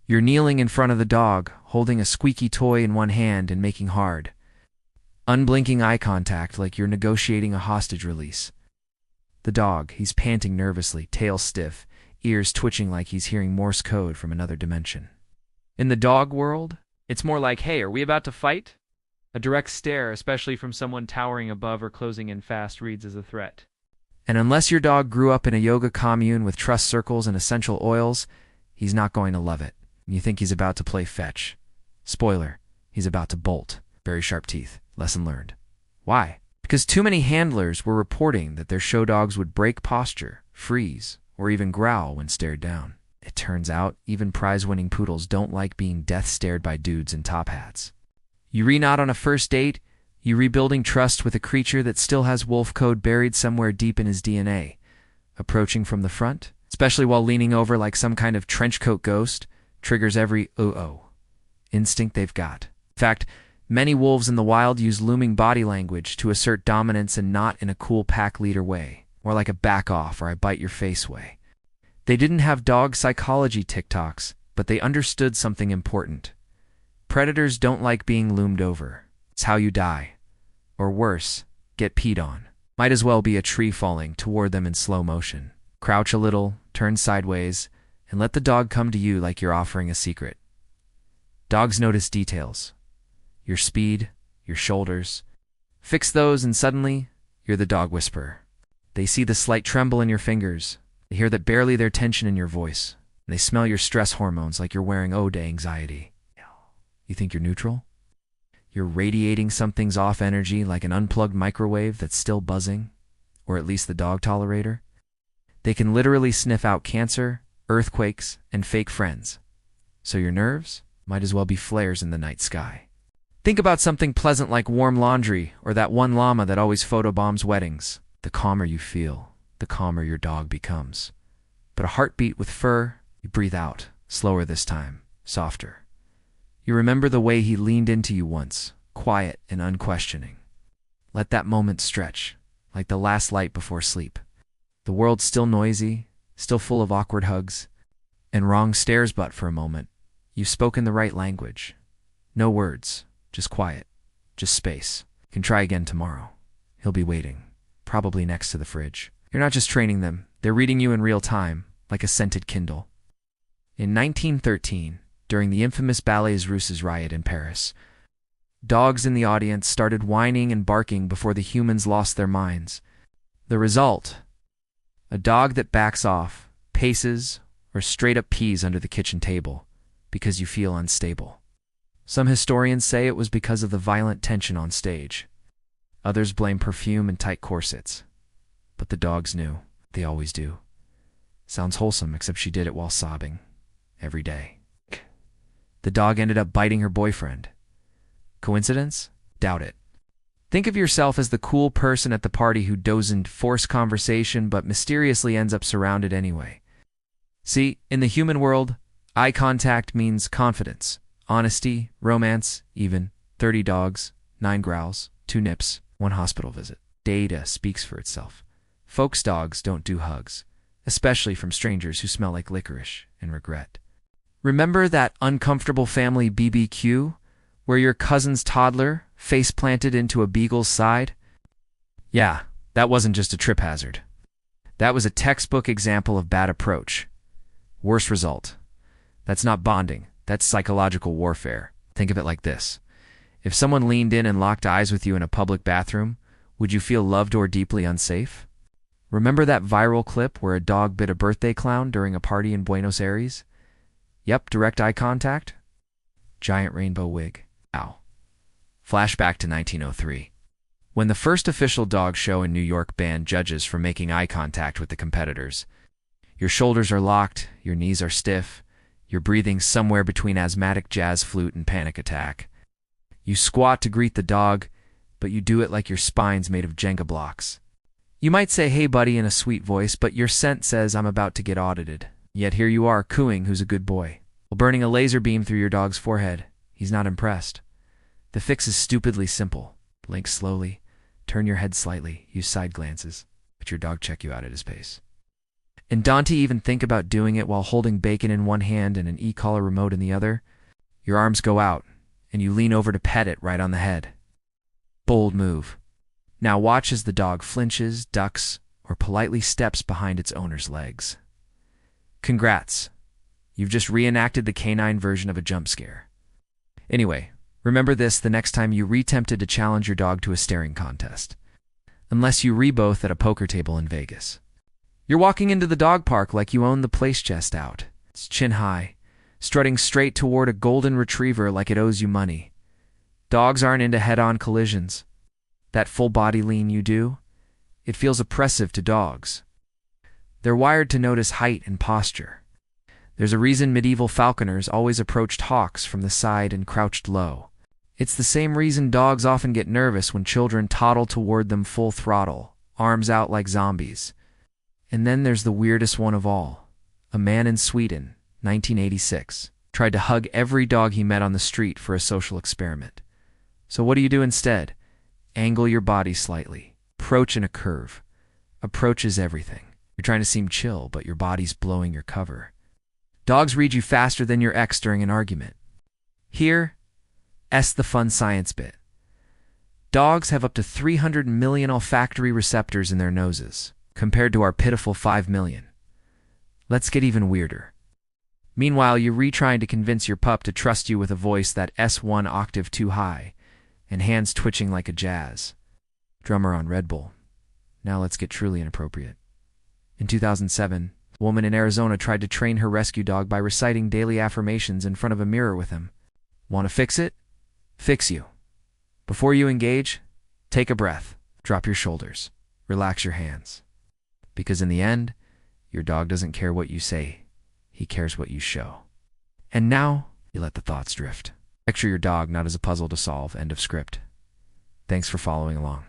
You're kneeling in front of the dog, holding a squeaky toy in one hand and making hard, unblinking eye contact like you're negotiating a hostage release. The dog, he's panting nervously, tail stiff, ears twitching like he's hearing Morse code from another dimension. In the dog world, it's more like, hey, are we about to fight? A direct stare, especially from someone towering above or closing in fast, reads as a threat. And unless your dog grew up in a yoga commune with trust circles and essential oils, he's not going to love it. You think he's about to play fetch. Spoiler, he's about to bolt. Very sharp teeth. Lesson learned. Why? Because too many handlers were reporting that their show dogs would break posture, freeze, or even growl when stared down. It turns out, even prize-winning poodles don't like being death-stared by dudes in top hats. You re-nod on a first date, you rebuilding trust with a creature that still has wolf code buried somewhere deep in his DNA. Approaching from the front, especially while leaning over like some kind of trenchcoat ghost, triggers every instinct they've got. In fact, many wolves in the wild use looming body language to assert dominance, and not in a cool pack leader way, more like a back off or I bite your face way. They didn't have dog psychology TikToks, but they understood something important. Predators don't like being loomed over. It's how you die. Or worse, get peed on. Might as well be a tree falling toward them in slow motion. Crouch a little, turn sideways, and let the dog come to you like you're offering a secret. Dogs notice details. Your speed, your shoulders. Fix those and suddenly, you're the dog whisperer. They see the slight tremble in your fingers. They hear that barely their tension in your voice. And they smell your stress hormones like you're wearing ode anxiety. You think you're neutral? You're radiating something's off energy like an unplugged microwave that's still buzzing, or at least the dog tolerator. They can literally sniff out cancer, earthquakes, and fake friends. So your nerves might as well be flares in the night sky. Think about something pleasant like warm laundry or that one llama that always photobombs weddings. The calmer you feel, the calmer your dog becomes. But a heartbeat with fur, you breathe out, slower this time, softer. You remember the way he leaned into you once, quiet and unquestioning. Let that moment stretch, like the last light before sleep. The world's still noisy, still full of awkward hugs, and wrong stares, but for a moment, you've spoken the right language. No words, just quiet, just space. You can try again tomorrow. He'll be waiting, probably next to the fridge. You're not just training them, they're reading you in real time, like a scented Kindle. In 1913, during the infamous Ballets Russes riot in Paris, dogs in the audience started whining and barking before the humans lost their minds. The result? A dog that backs off, paces, or straight up pees under the kitchen table because you feel unstable. Some historians say it was because of the violent tension on stage. Others blame perfume and tight corsets. But the dogs knew. They always do. Sounds wholesome, except she did it while sobbing. Every day. The dog ended up biting her boyfriend. Coincidence? Doubt it. Think of yourself as the cool person at the party who doesn't force conversation but mysteriously ends up surrounded anyway. See, in the human world, eye contact means confidence, honesty, romance, even 30 dogs, 9 growls, 2 nips, 1 hospital visit. Data speaks for itself. Folks' dogs don't do hugs, especially from strangers who smell like licorice and regret. Remember that uncomfortable family BBQ where your cousin's toddler face planted into a beagle's side? Yeah, that wasn't just a trip hazard. That was a textbook example of bad approach. Worst result. That's not bonding, that's psychological warfare. Think of it like this. If someone leaned in and locked eyes with you in a public bathroom, would you feel loved or deeply unsafe? Remember that viral clip where a dog bit a birthday clown during a party in Buenos Aires? Yep, direct eye contact. Giant rainbow wig. Ow. Flashback to 1903. When the first official dog show in New York banned judges from making eye contact with the competitors. Your shoulders are locked, your knees are stiff, you're breathing somewhere between asthmatic jazz flute and panic attack. You squat to greet the dog, but you do it like your spine's made of Jenga blocks. You might say, "Hey buddy," in a sweet voice, but your scent says, "I'm about to get audited." Yet here you are, cooing, "Who's a good boy?" while burning a laser beam through your dog's forehead. He's not impressed. The fix is stupidly simple. Blink slowly, turn your head slightly, use side glances, but your dog check you out at his pace. And don't even think about doing it while holding bacon in one hand and an e-collar remote in the other. Your arms go out, and you lean over to pet it right on the head. Bold move. Now watch as the dog flinches, ducks, or politely steps behind its owner's legs. Congrats. You've just reenacted the canine version of a jump scare. Anyway, remember this the next time you re-tempted to challenge your dog to a staring contest. Unless you re-both at a poker table in Vegas. You're walking into the dog park like you own the place chest out. It's chin high, strutting straight toward a golden retriever like it owes you money. Dogs aren't into head-on collisions. That full body lean you do, it feels oppressive to dogs. They're wired to notice height and posture. There's a reason medieval falconers always approached hawks from the side and crouched low. It's the same reason dogs often get nervous when children toddle toward them full throttle, arms out like zombies. And then there's the weirdest one of all. A man in Sweden, 1986, tried to hug every dog he met on the street for a social experiment. So what do you do instead? Angle your body slightly. Approach in a curve. Approach is everything. You're trying to seem chill, but your body's blowing your cover. Dogs read you faster than your ex during an argument. Here's the fun science bit. Dogs have up to 300 million olfactory receptors in their noses, compared to our pitiful 5 million. Let's get even weirder. Meanwhile, you're retrying to convince your pup to trust you with a voice that's 1 octave too high, and hands twitching like a jazz drummer on Red Bull. Now let's get truly inappropriate. In 2007, a woman in Arizona tried to train her rescue dog by reciting daily affirmations in front of a mirror with him. Want to fix it? Fix you. Before you engage, take a breath, drop your shoulders, relax your hands. Because in the end, your dog doesn't care what you say, he cares what you show. And now, you let the thoughts drift. Picture your dog not as a puzzle to solve, end of script. Thanks for following along.